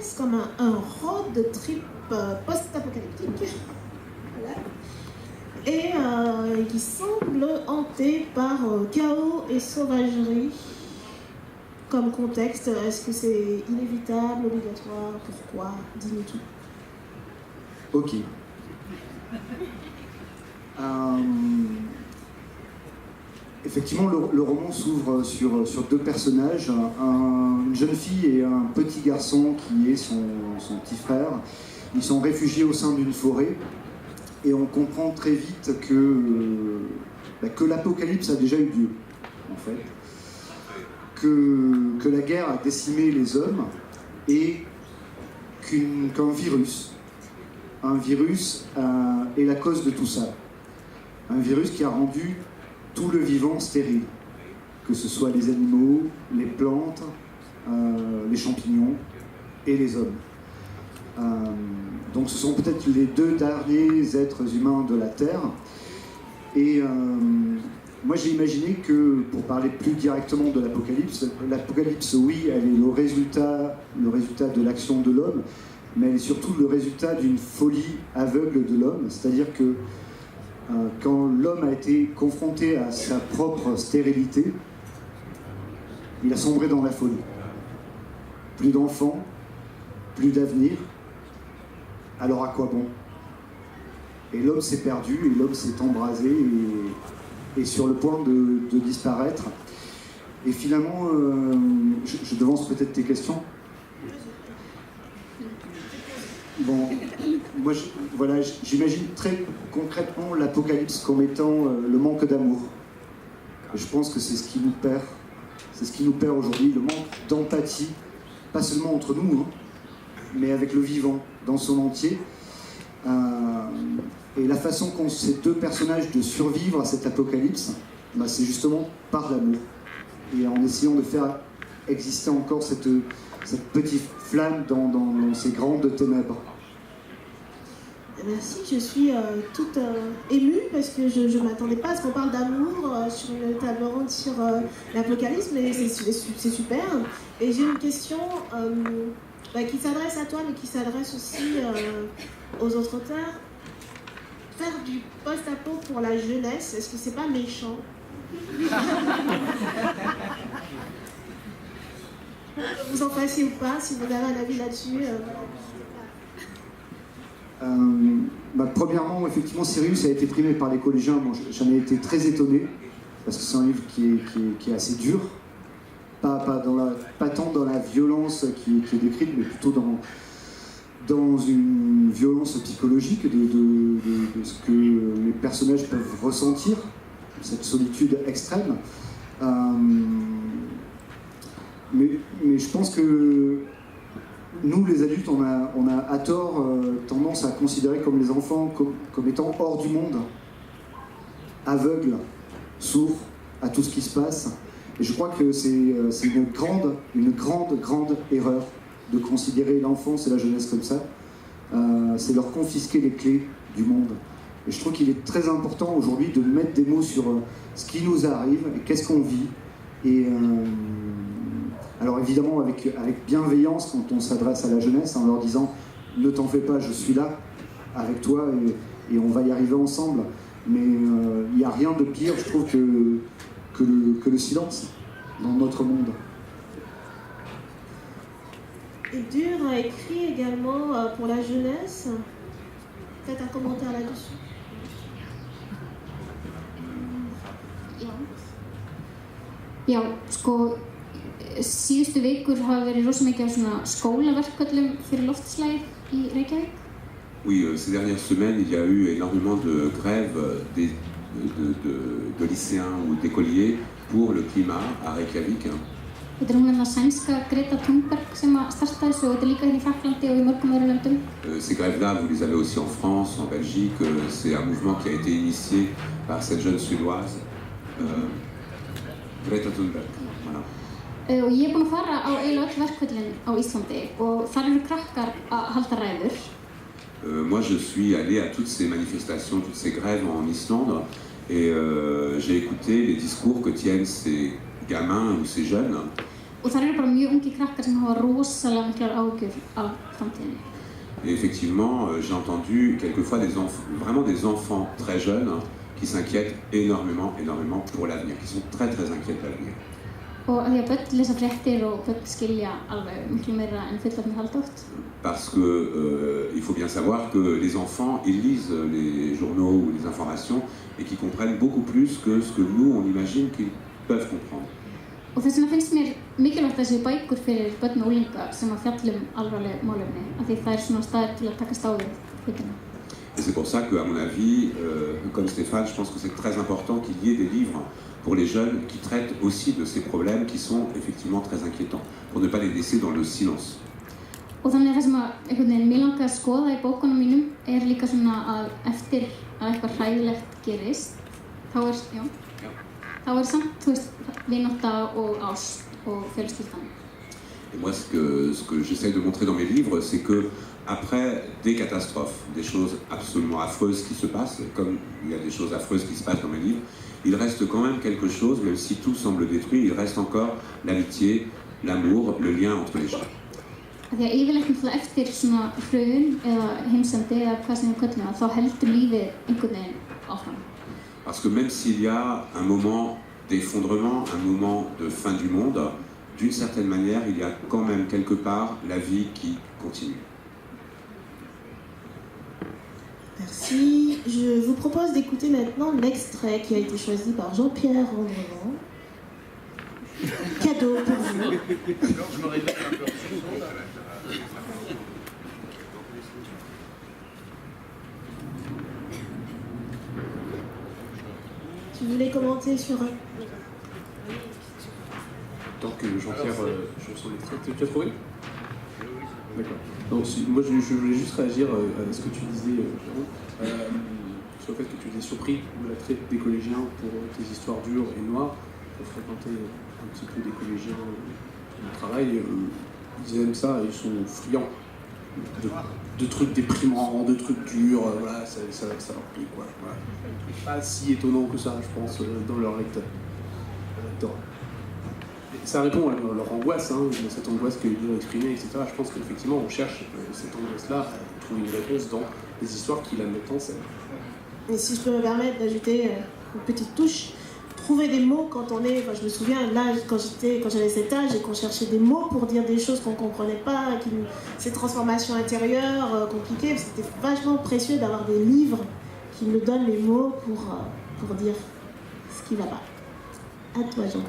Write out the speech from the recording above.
jeunesse comme un road trip post-apocalyptique. Voilà. Et qui semble hanté par chaos et sauvagerie comme contexte. Est-ce que c'est inévitable, obligatoire, pourquoi? Dis-nous tout. Ok. Effectivement, le roman s'ouvre sur deux personnages, une jeune fille et un petit garçon qui est son petit frère. Ils sont réfugiés au sein d'une forêt et on comprend très vite que l'apocalypse a déjà eu lieu, en fait. Que la guerre a décimé les hommes et qu'un virus est la cause de tout ça. Un virus qui a rendu tout le vivant stérile, que ce soit les animaux, les plantes, les champignons et les hommes. Donc ce sont peut-être les deux derniers êtres humains de la Terre. Et moi j'ai imaginé que, pour parler plus directement de l'apocalypse, oui, elle est le résultat de l'action de l'homme, mais elle est surtout le résultat d'une folie aveugle de l'homme, c'est-à-dire que quand l'homme a été confronté à sa propre stérilité, il a sombré dans la folie. Plus d'enfants, plus d'avenir, alors à quoi bon? Et l'homme s'est perdu, et l'homme s'est embrasé, et est sur le point de disparaître. Et finalement, je devance peut-être tes questions. Bon, moi, j'imagine très concrètement l'apocalypse comme étant le manque d'amour. Et je pense que c'est ce qui nous perd. C'est ce qui nous perd aujourd'hui, le manque d'empathie, pas seulement entre nous, hein, mais avec le vivant dans son entier. Et la façon qu'ont ces deux personnages de survivre à cet apocalypse, c'est justement par l'amour. Et en essayant de faire exister encore cette petite flamme dans ces grandes ténèbres. Merci, je suis toute émue parce que je ne m'attendais pas à ce qu'on parle d'amour sur une table ronde sur l'apocalypse, mais c'est super. Et j'ai une question qui s'adresse à toi, mais qui s'adresse aussi aux autres auteurs. Faire du post-apo pour la jeunesse, est-ce que c'est pas méchant? Vous en passez ou pas, si vous avez un avis là-dessus. Premièrement, effectivement, Sirius a été primé par les collégiens. Bon, j'en ai été très étonné, parce que c'est un livre qui est assez dur. Pas tant dans la violence qui est décrite, mais plutôt dans une violence psychologique de ce que les personnages peuvent ressentir, cette solitude extrême. Mais je pense que nous, les adultes, on a à tort tendance à considérer comme les enfants comme étant hors du monde, aveugles, sourds à tout ce qui se passe. Et je crois que c'est une grande erreur de considérer l'enfance et la jeunesse comme ça. C'est leur confisquer les clés du monde. Et je trouve qu'il est très important aujourd'hui de mettre des mots sur ce qui nous arrive et qu'est-ce qu'on vit. Et alors évidemment avec bienveillance quand on s'adresse à la jeunesse en leur disant « Ne t'en fais pas, je suis là avec toi et on va y arriver ensemble ». Mais il n'y a rien de pire, je trouve, que le silence dans notre monde. Et Dur a écrit également pour la jeunesse. Peut-être un commentaire là-dessus. Já, sko, síðustu vikur hafa verið rosa mikið af svona skólaverkföllum fyrir loftslagið í Reykjavík. Oui, ces dernières semaines, il y a eu énormément de grèves de lycéens ou d'écoliers pour le climat à Reykjavik. Þetta hún sænska Greta Thunberg sem startaði þessu og þetta líka hérna í Frakklandi og í mörgum öðrum löndum. Ces grèves-là, vous les avez aussi en France, en Belgique. C'est un mouvement qui a été initié par cette jeune Suédoise, Greta Thunberg. Voilà. Og ég búin að fara á eiginlega öll verkföllin á Íslandi og þar eru krakkar að halda ræður. Moi, je suis allé à toutes ces manifestations, toutes ces grèves en Islande et j'ai écouté les discours que tiennent ces gamins ou ces jeunes og það eru bara mjög ungi krakkar sem hafa rosalega miklar áhyggjur af framtíðinni. Et effectivement, j'ai entendu quelquefois vraiment des enfants très jeunes qui s'inquiètent énormément pour l'avenir, qui sont très inquiets de l'avenir. Og að því að börn lesa fréttir og börn skilja alveg miklu meira en fullorðnir halda oft. Parce que il faut bien savoir que les enfants, ils lisent les journaux ou les informations et qu'ils comprennent beaucoup plus que ce que nous, on imagine qu'ils peuvent comprendre. Og þess vegna finnst mér mikilvægt að þessi bækur fyrir börn og unglinga sem að fjallum alvarleg málefni, af því það svona staðir til að takast á við hlutina. Et c'est pour ça qu'à mon avis, comme Stéphane, je pense que c'est très important qu'il y ait des livres pour les jeunes qui traitent aussi de ces problèmes qui sont effectivement très inquiétants, pour ne pas les laisser dans le silence. Og þannig það sem að einhvern veginn mér langar að skoða í bókunum mínum er líka svona að eftir að eitthvað hræðilegt gerist, þá er samt, þú veist, vinátta og ást og fjölskyldan. Et moi, ce que j'essaie de montrer dans mes livres, c'est que après des catastrophes, des choses absolument affreuses qui se passent, comme il y a des choses affreuses qui se passent dans mes livres, il reste quand même quelque chose, même si tout semble détruit, il reste encore l'amitié, l'amour, le lien entre les gens. Því að yfirleitt náttúrulega eftir svona hrun eða heimsendi eða hvað sem við köllum það, þá heldur lífið einhvern veginn áfram. Parce que même s'il y a un moment d'effondrement, un moment de fin du monde, d'une certaine manière, il y a quand même quelque part la vie qui continue. Merci. Je vous propose d'écouter maintenant l'extrait qui a été choisi par Jean-Pierre Andrevant. Cadeau pour vous. Tu voulais commenter sur un... Tant que Jean-Pierre, je sens l'extrait. Tu as trouvé ? D'accord. Donc, moi, je voulais juste réagir à ce que tu disais, Jérôme, sur le fait que tu étais surpris de la traite des collégiens pour tes histoires dures et noires, pour fréquenter un petit peu des collégiens au travail. Ils aiment ça, ils sont friands de trucs déprimants, de trucs durs, voilà, ça leur plaît, quoi. Voilà. Pas si étonnant que ça, je pense, dans leur lecteur. Ça répond à leur angoisse, hein, cette angoisse qu'ils ont exprimée, etc. Je pense qu'effectivement, on cherche cette angoisse-là à trouver une réponse dans des histoires qui la mettent en scène. Et si je peux me permettre d'ajouter une petite touche, trouver des mots quand on est... Enfin, je me souviens, là, quand j'avais cet âge et qu'on cherchait des mots pour dire des choses qu'on ne comprenait pas, ces transformations intérieures compliquées, c'était vachement précieux d'avoir des livres qui nous donnent les mots pour dire ce qui ne va pas. À toi, Jean-Pierre.